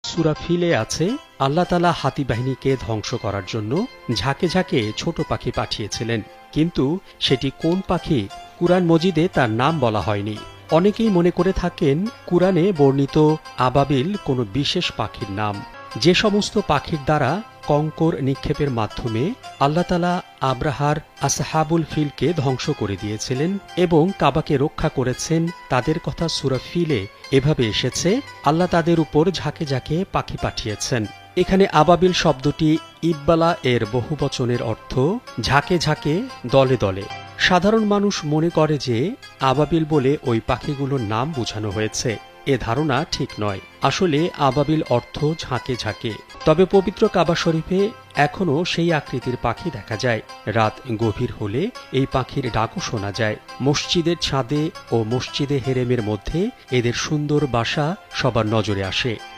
সূরা ফিলে আছে, আল্লাহ তাআলা হাতি বাহিনীকে ধ্বংস করার জন্য ঝাঁকে ঝাঁকে ছোট পাখি পাঠিয়েছিলেন, কিন্তু সেটি কোন পাখি কুরআন মজিদে তার নাম বলা হয়নি। অনেকেই মনে করে থাকেন কুরআনে বর্ণিত আবাবিল কোনো বিশেষ পাখির নাম। যে সমস্ত পাখির দ্বারা কঙ্কর নিক্ষেপের মাধ্যমে আল্লাহ তাআলা আব্রাহার আসহাবুল ফিলকে ধ্বংস করে দিয়েছিলেন এবং কাবাকে রক্ষা করেছেন, তাদের কথা সূরা ফিলে এভাবে এসেছে, আল্লাহ তাদের উপর ঝাঁকে ঝাঁকে পাখি পাঠিয়েছেন। এখানে আবাবিল শব্দটি ইব্বালা এর বহুবচনের অর্থ ঝাঁকে ঝাঁকে, দলে দলে। সাধারণ মানুষ মনে করে যে আবাবিল বলে ওই পাখিগুলোর নাম বোঝানো হয়েছে। এ ধারণা ঠিক নয়। আসলে আবাবিল অর্থ ঝাঁকে ঝাঁকে। তবে পবিত্র কাবা শরীফে এখনও সেই আকৃতির পাখি দেখা যায়। রাত গভীর হলে এই পাখির ডাকও শোনা যায়। মসজিদের ছাদে ও মসজিদে হেরেমের মধ্যে এদের সুন্দর বাসা সবার নজরে আসে।